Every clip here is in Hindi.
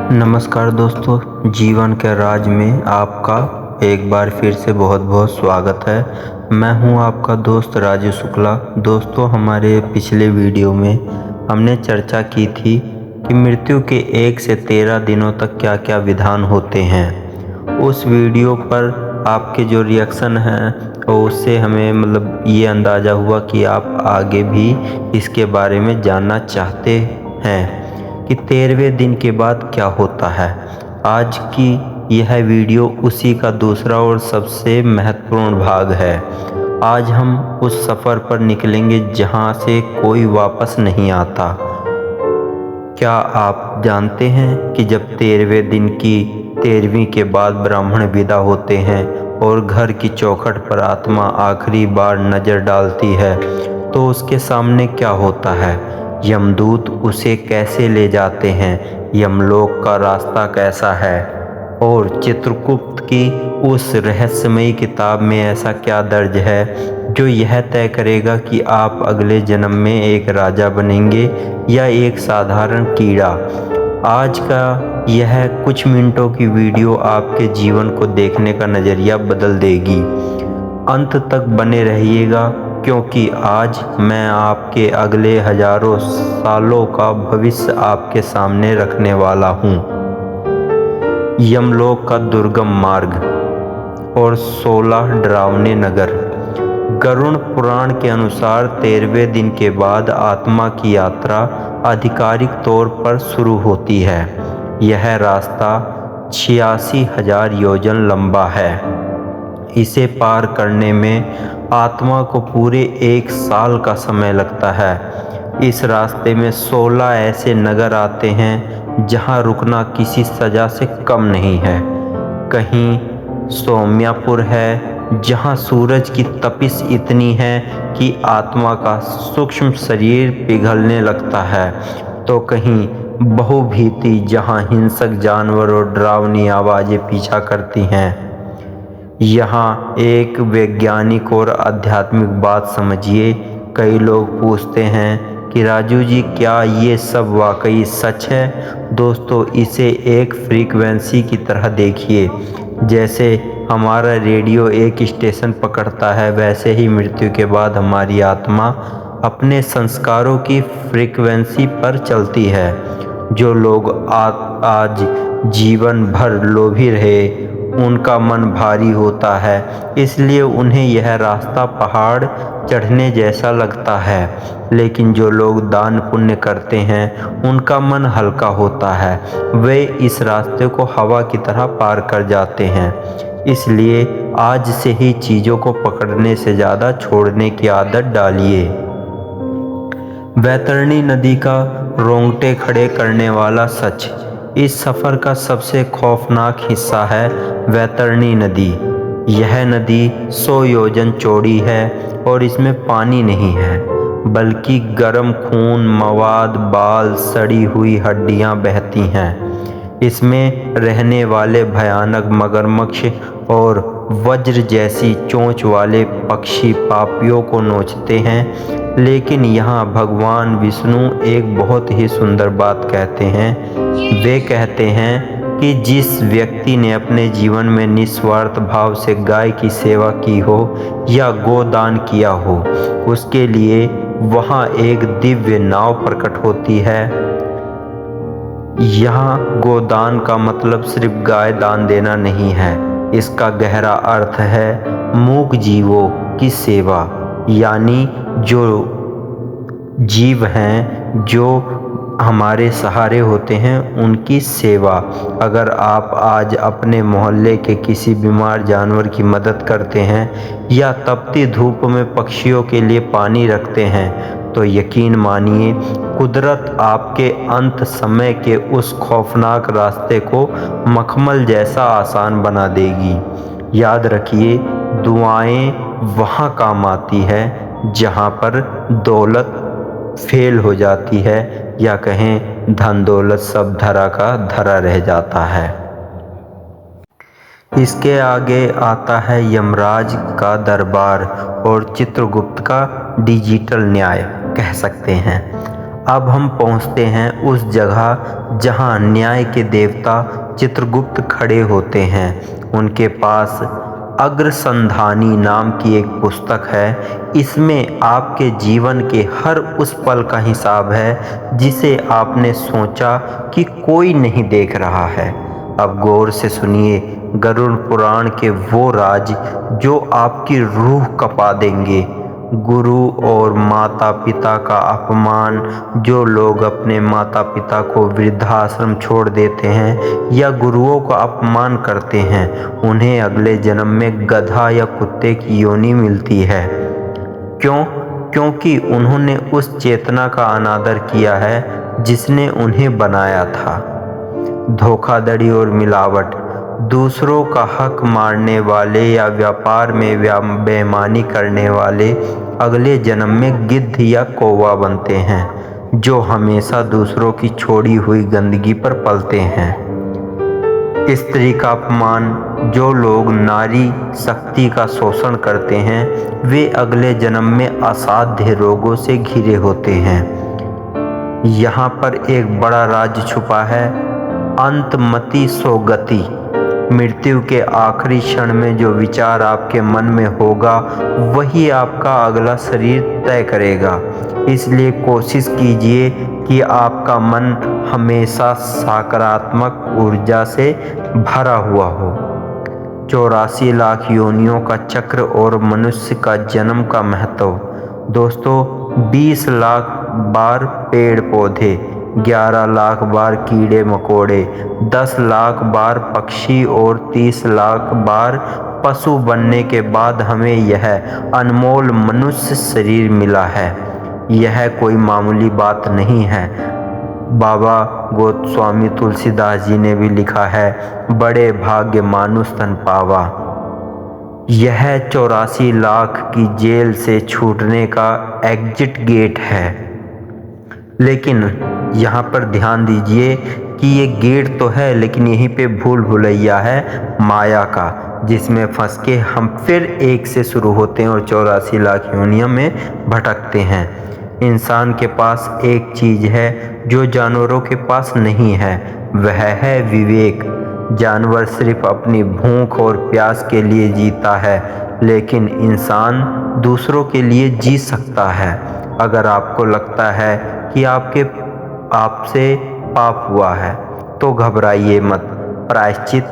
नमस्कार दोस्तों, जीवन के राज में आपका एक बार फिर से बहुत बहुत स्वागत है। मैं हूं आपका दोस्त राजू शुक्ला। दोस्तों, हमारे पिछले वीडियो में हमने चर्चा की थी कि मृत्यु के 1 से 13 दिनों तक क्या क्या विधान होते हैं। उस वीडियो पर आपके जो रिएक्शन हैं और उससे हमें ये अंदाज़ा हुआ कि आप आगे भी इसके बारे में जानना चाहते हैं कि 13वें दिन के बाद क्या होता है। आज की यह वीडियो उसी का दूसरा और सबसे महत्वपूर्ण भाग है। आज हम उस सफ़र पर निकलेंगे जहां से कोई वापस नहीं आता। क्या आप जानते हैं कि जब 13वें दिन की 13वीं के बाद ब्राह्मण विदा होते हैं और घर की चौखट पर आत्मा आखिरी बार नज़र डालती है तो उसके सामने क्या होता है? यमदूत उसे कैसे ले जाते हैं? यमलोक का रास्ता कैसा है? और चित्रगुप्त की उस रहस्यमयी किताब में ऐसा क्या दर्ज है जो यह तय करेगा कि आप अगले जन्म में एक राजा बनेंगे या एक साधारण कीड़ा? आज का यह कुछ मिनटों की वीडियो आपके जीवन को देखने का नज़रिया बदल देगी। अंत तक बने रहिएगा, क्योंकि आज मैं आपके अगले हजारों सालों का भविष्य आपके सामने रखने वाला हूँ। यमलोक का दुर्गम मार्ग और 16 डरावने नगर। गरुड़ पुराण के अनुसार 13वें दिन के बाद आत्मा की यात्रा आधिकारिक तौर पर शुरू होती है। यह रास्ता 86,000 योजन लंबा है। इसे पार करने में आत्मा को पूरे 1 साल का समय लगता है। इस रास्ते में 16 ऐसे नगर आते हैं जहां रुकना किसी सजा से कम नहीं है। कहीं सोम्यापुर है, जहां सूरज की तपिश इतनी है कि आत्मा का सूक्ष्म शरीर पिघलने लगता है, तो कहीं बहुभीति, जहां हिंसक जानवर और डरावनी आवाज़ें पीछा करती हैं। यहाँ एक वैज्ञानिक और आध्यात्मिक बात समझिए। कई लोग पूछते हैं कि राजू जी, क्या ये सब वाकई सच है? दोस्तों, इसे एक फ्रीक्वेंसी की तरह देखिए। जैसे हमारा रेडियो एक स्टेशन पकड़ता है, वैसे ही मृत्यु के बाद हमारी आत्मा अपने संस्कारों की फ्रीक्वेंसी पर चलती है। जो लोग आज जीवन भर लोभी रहे, उनका मन भारी होता है, इसलिए उन्हें यह रास्ता पहाड़ चढ़ने जैसा लगता है। लेकिन जो लोग दान पुण्य करते हैं, उनका मन हल्का होता है। वे इस रास्ते को हवा की तरह पार कर जाते हैं। इसलिए आज से ही चीज़ों को पकड़ने से ज़्यादा छोड़ने की आदत डालिए। वैतरणी नदी का रोंगटे खड़े करने वाला सच। इस सफ़र का सबसे खौफनाक हिस्सा है वैतरणी नदी। यह नदी 100 योजन चौड़ी है और इसमें पानी नहीं है, बल्कि गर्म खून, मवाद, बाल, सड़ी हुई हड्डियां बहती हैं। इसमें रहने वाले भयानक मगरमच्छ और वज्र जैसी चोंच वाले पक्षी पापियों को नोचते हैं। लेकिन यहाँ भगवान विष्णु एक बहुत ही सुंदर बात कहते हैं। वे कहते हैं कि जिस व्यक्ति ने अपने जीवन में निस्वार्थ भाव से गाय की सेवा की हो या गोदान किया हो, उसके लिए वहाँ एक दिव्य नाव प्रकट होती है। यहाँ गोदान का मतलब सिर्फ गाय दान देना नहीं है। इसका गहरा अर्थ है मूक जीवों की सेवा, यानी जो जीव हैं जो हमारे सहारे होते हैं, उनकी सेवा। अगर आप आज अपने मोहल्ले के किसी बीमार जानवर की मदद करते हैं या तपती धूप में पक्षियों के लिए पानी रखते हैं, तो यकीन मानिए कुदरत आपके अंत समय के उस खौफनाक रास्ते को मखमल जैसा आसान बना देगी। याद रखिए, दुआएं वहाँ काम आती है जहाँ पर दौलत फेल हो जाती है, या कहें धन दौलत सब धरा का धरा रह जाता है। इसके आगे आता है यमराज का दरबार और चित्रगुप्त का डिजिटल न्याय, कह सकते हैं। अब हम पहुंचते हैं उस जगह जहां न्याय के देवता चित्रगुप्त खड़े होते हैं। उनके पास अग्रसंधानी नाम की एक पुस्तक है। इसमें आपके जीवन के हर उस पल का हिसाब है जिसे आपने सोचा कि कोई नहीं देख रहा है। अब गौर से सुनिए गरुड़ पुराण के वो राज जो आपकी रूह कपा देंगे। गुरु और माता पिता का अपमान, जो लोग अपने माता पिता को वृद्धाश्रम छोड़ देते हैं या गुरुओं का अपमान करते हैं, उन्हें अगले जन्म में गधा या कुत्ते की योनि मिलती है। क्यों? क्योंकि उन्होंने उस चेतना का अनादर किया है जिसने उन्हें बनाया था। धोखाधड़ी और मिलावट, दूसरों का हक मारने वाले या व्यापार में बेईमानी करने वाले अगले जन्म में गिद्ध या कौवा बनते हैं, जो हमेशा दूसरों की छोड़ी हुई गंदगी पर पलते हैं। स्त्री का अपमान, जो लोग नारी शक्ति का शोषण करते हैं वे अगले जन्म में असाध्य रोगों से घिरे होते हैं। यहाँ पर एक बड़ा राज छुपा है, अंतमति सोगति। मृत्यु के आखिरी क्षण में जो विचार आपके मन में होगा वही आपका अगला शरीर तय करेगा। इसलिए कोशिश कीजिए कि आपका मन हमेशा सकारात्मक ऊर्जा से भरा हुआ हो। 84 लाख योनियों का चक्र और मनुष्य का जन्म का महत्व। दोस्तों, 20 लाख बार पेड़ पौधे, 11 लाख बार कीड़े मकोड़े, 10 लाख बार पक्षी और 30 लाख बार पशु बनने के बाद हमें यह अनमोल मनुष्य शरीर मिला है। यह कोई मामूली बात नहीं है। बाबा गोस्वामी तुलसीदास जी ने भी लिखा है, बड़े भाग्य मानुष तन पावा। यह 84 लाख की जेल से छूटने का एग्जिट गेट है। लेकिन यहाँ पर ध्यान दीजिए कि ये गेट तो है, लेकिन यहीं पे भूल भुलैया है माया का, जिसमें फंस के हम फिर एक से शुरू होते हैं और 84 लाख योनियों में भटकते हैं। इंसान के पास एक चीज़ है जो जानवरों के पास नहीं है, वह है विवेक। जानवर सिर्फ अपनी भूख और प्यास के लिए जीता है, लेकिन इंसान दूसरों के लिए जी सकता है। अगर आपको लगता है कि आपसे पाप हुआ है तो घबराइए मत, प्रायश्चित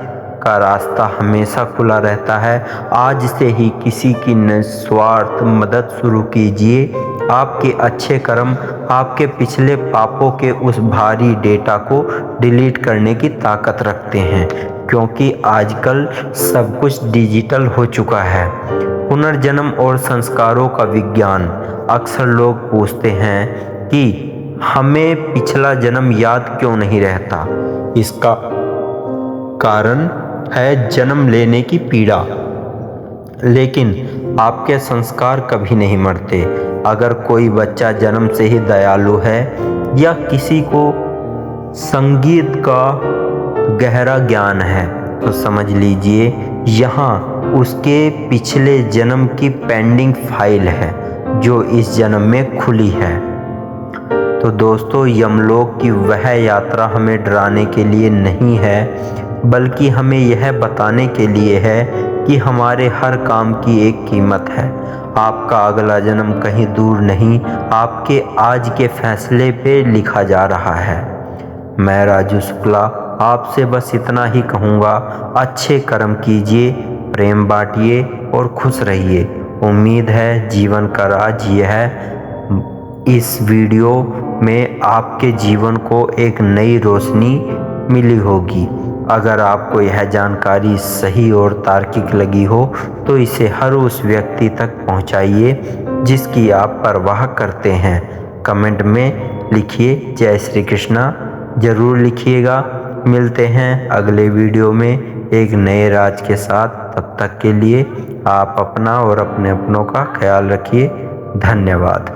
का रास्ता हमेशा खुला रहता है। आज से ही किसी की निस्वार्थ मदद शुरू कीजिए। आपके अच्छे कर्म आपके पिछले पापों के उस भारी डेटा को डिलीट करने की ताकत रखते हैं, क्योंकि आजकल सब कुछ डिजिटल हो चुका है। पुनर्जन्म और संस्कारों का विज्ञान। अक्सर लोग पूछते हैं कि हमें पिछला जन्म याद क्यों नहीं रहता। इसका कारण है जन्म लेने की पीड़ा। लेकिन आपके संस्कार कभी नहीं मरते। अगर कोई बच्चा जन्म से ही दयालु है या किसी को संगीत का गहरा ज्ञान है, तो समझ लीजिए यहाँ उसके पिछले जन्म की पेंडिंग फाइल है जो इस जन्म में खुली है। तो दोस्तों, यमलोक की वह यात्रा हमें डराने के लिए नहीं है, बल्कि हमें यह बताने के लिए है कि हमारे हर काम की एक कीमत है। आपका अगला जन्म कहीं दूर नहीं, आपके आज के फैसले पे लिखा जा रहा है। मैं राजू शुक्ला आपसे बस इतना ही कहूँगा, अच्छे कर्म कीजिए, प्रेम बांटिए और खुश रहिए। उम्मीद है जीवन का राज यह है। इस वीडियो में आपके जीवन को एक नई रोशनी मिली होगी। अगर आपको यह जानकारी सही और तार्किक लगी हो तो इसे हर उस व्यक्ति तक पहुंचाइए जिसकी आप परवाह करते हैं। कमेंट में लिखिए जय श्री कृष्णा ज़रूर लिखिएगा। मिलते हैं अगले वीडियो में एक नए राज के साथ। तब तक के लिए आप अपना और अपने अपनों का ख्याल रखिए। धन्यवाद।